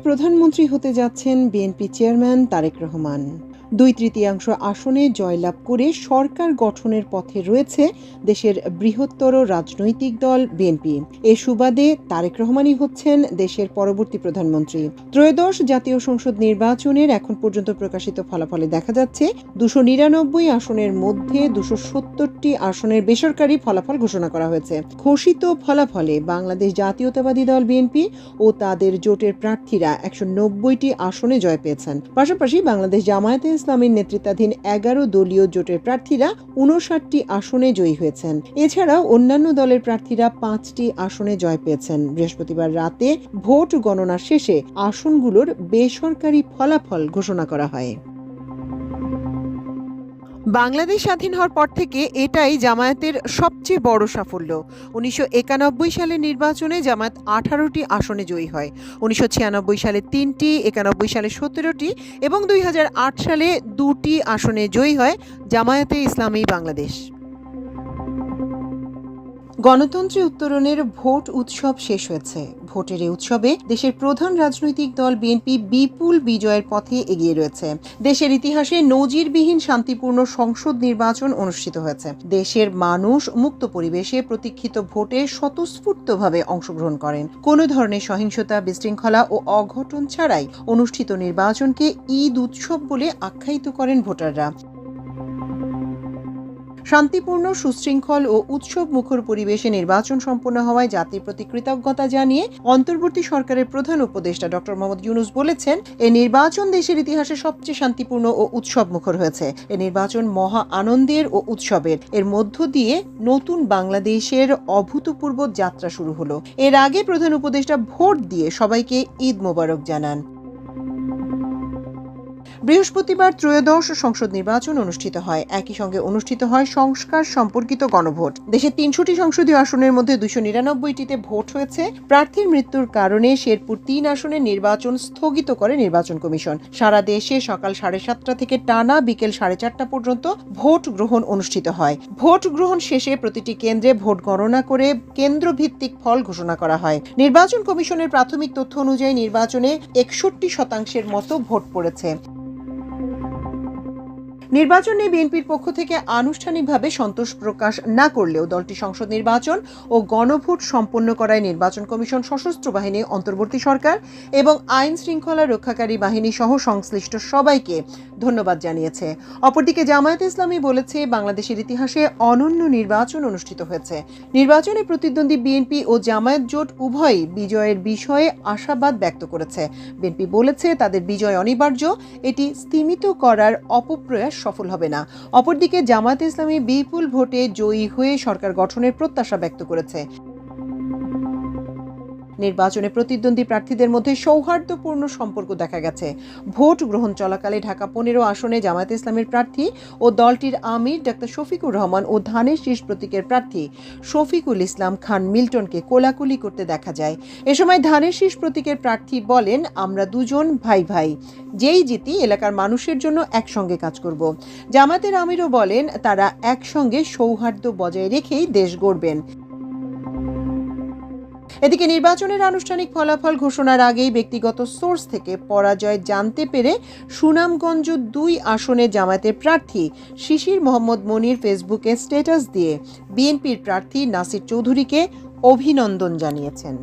প্রধানমন্ত্রী হতে যাচ্ছেন বিএনপি চেয়ারম্যান তারেক রহমান। 2/3 আসনে জয়লাভ করে সরকার গঠনের পথে রয়েছে দেশের বৃহত্তর রাজনৈতিক দল বিএনপি। এ সুবাদে তারেক রহমানই হচ্ছেন দেশের পরবর্তী প্রধানমন্ত্রী। ত্রয়োদশ জাতীয় সংসদ নির্বাচনের এখন পর্যন্ত প্রকাশিত ফলাফলে দেখা যাচ্ছে 299 আসনের মধ্যে 270টি আসনের বেসরকারি ফলাফল ঘোষণা করা হয়েছে। ঘোষিত ফলাফলে বাংলাদেশ জাতীয়তাবাদী দল বিএনপি ও তাদের জোটের প্রার্থীরা 190টি আসনে জয় পেয়েছেন। পাশাপাশি বাংলাদেশ জামায়াতে ইসলামীর নেতৃত্বাধীন 11 দলীয় জোটের প্রার্থীরা 59টি আসনে জয়ী হয়েছেন। এছাড়াও অন্যান্য দলের প্রার্থীরা 5টি আসনে জয় পেয়েছেন। বৃহস্পতিবার রাতে ভোট গণনা শেষে আসনগুলোর বেসরকারি ফলাফল ঘোষণা করা হয়। বাংলাদেশ স্বাধীন হওয়ার পর থেকে এটাই জামায়াতের সবচেয়ে বড় সাফল্য। 1991 সালের নির্বাচনে জামায়াত 18টি আসনে জয়ী হয়। 1996 সালে 3টি, 91 সালে 17টি এবং 2008 সালে 2টি আসনে জয়ী হয় জামায়াতে ইসলামী বাংলাদেশ। গণতন্ত্রে উত্তরণের ভোট উৎসব শেষ হয়েছে। ভোটের এই উৎসবে দেশের প্রধান রাজনৈতিক দল বিএনপি বিপুল বিজয়ের পথে এগিয়ে রয়েছে। দেশের ইতিহাসে নজিরবিহীন শান্তিপূর্ণ সংসদ নির্বাচন অনুষ্ঠিত হয়েছে। দেশের মানুষ মুক্ত পরিবেশে প্রতীক্ষিত ভোটে স্বতঃস্ফূর্তভাবে অংশগ্রহণ করেন। কোনো ধরনের সহিংসতা, বিশৃঙ্খলা ও অঘটন ছাড়াই অনুষ্ঠিত নির্বাচনকে ঈদ উৎসব বলে আখ্যায়িত করেন ভোটাররা। শান্তিপূর্ণ, সুশৃঙ্খল ও উৎসব মুখর পরিবেশে নির্বাচন সম্পন্ন হওয়ায় জাতির প্রতি কৃতজ্ঞতা জানিয়ে অন্তর্বর্তী সরকারের প্রধান উপদেষ্টা ডক্টর মোহাম্মদ ইউনূস বলেছেন, এই নির্বাচন দেশের ইতিহাসে সবচেয়ে শান্তিপূর্ণ ও উৎসব মুখর হয়েছে। এই নির্বাচন মহা আনন্দের ও উৎসবের। এর মধ্য দিয়ে নতুন বাংলাদেশের অভূতপূর্ব যাত্রা শুরু হলো। এর আগে প্রধান উপদেষ্টা ভোট দিয়ে সবাইকে ঈদ মোবারক জানান। বৃহস্পতিবার ত্রয়োদশ সংসদ নির্বাচন অনুষ্ঠিত হয়। একই সঙ্গে অনুষ্ঠিত হয় সংস্কার সম্পর্কিত গণভোট। দেশের 300টি সংসদীয় আসনের মধ্যে 299টিতে ভোট হয়েছে। প্রার্থীর মৃত্যুর কারণে শেরপুর 3 আসনের নির্বাচন স্থগিত করে নির্বাচন কমিশন। সারা দেশে সকাল 7:30 থেকে টানা বিকেল 4:30 পর্যন্ত ভোট গ্রহণ অনুষ্ঠিত হয়। ভোট গ্রহণ শেষে প্রতিটি কেন্দ্রে ভোট গণনা করে কেন্দ্রভিত্তিক ফল ঘোষণা করা হয়। নির্বাচন কমিশনের প্রাথমিক তথ্য অনুযায়ী নির্বাচনে 61% মতো ভোট পড়েছে। নির্বাচনে বিএনপির পক্ষ থেকে আনুষ্ঠানিকভাবে সন্তোষ প্রকাশ না করলেও দলটি সংসদ নির্বাচন ও গণভোট সম্পন্ন করায় নির্বাচন কমিশন, সশস্ত্র বাহিনী, অন্তর্বর্তী সরকার এবং আইন শৃঙ্খলা রক্ষাকারী বাহিনী সহ সংশ্লিষ্ট সবাইকে ধন্যবাদ জানিয়েছে। অপরদিকে জামায়াতে ইসলামী বলেছে, বাংলাদেশের ইতিহাসে অনন্য নির্বাচন অনুষ্ঠিত হয়েছে। নির্বাচনে প্রতিদ্বন্দ্বী বিএনপি ও জামায়াত জোট উভয়ই বিজয়ের বিষয়ে আশাবাদ ব্যক্ত করেছে। বিএনপি বলেছে, তাদের বিজয় অনিবার্য, এটি স্তিমিত করার অপপ্রয়াস সফল হবে না। অপরদিকে জামায়াতে ইসলামী বিপুল ভোটে জয়ী হয়ে সরকার গঠনের প্রত্যাশা ব্যক্ত করেছে। নির্বাচনে প্রতিদ্বন্দ্বী প্রার্থীদের মধ্যে সৌহার্দ্যপূর্ণ সম্পর্ক দেখা গেছে। ভোট গ্রহণ চলাকালে ঢাকা 15 আসনে জামায়াতে ইসলামের প্রার্থী ও দলটির আমির ডাক্তার শফিকুর রহমান ও ধানের শীষ প্রতীকের প্রার্থী শফিকুল ইসলাম খান মিল্টনকে কোলাকুলি করতে দেখা যায়। এ সময় ধানের শীষ প্রতীকের প্রার্থী বলেন, আমরা দুজন ভাই ভাই, যেই জিতি এলাকার মানুষের জন্য একসঙ্গে কাজ করব। জামায়াতের আমিরও বলেন, তারা একসঙ্গে সৌহার্দ্য বজায় রেখেই দেশ গড়বেন। এদিকে নির্বাচনের আনুষ্ঠানিক ফলাফল ঘোষণার আগেই ব্যক্তিগত সোর্স থেকে পরাজয় জানতে পেরে সুনামগঞ্জ 2 আসনে জামায়াতের প্রার্থী শিশির মোহাম্মদ মনির ফেসবুকে স্ট্যাটাস দিয়ে বিএনপির প্রার্থী নাসির চৌধুরীকে অভিনন্দন জানিয়েছেন।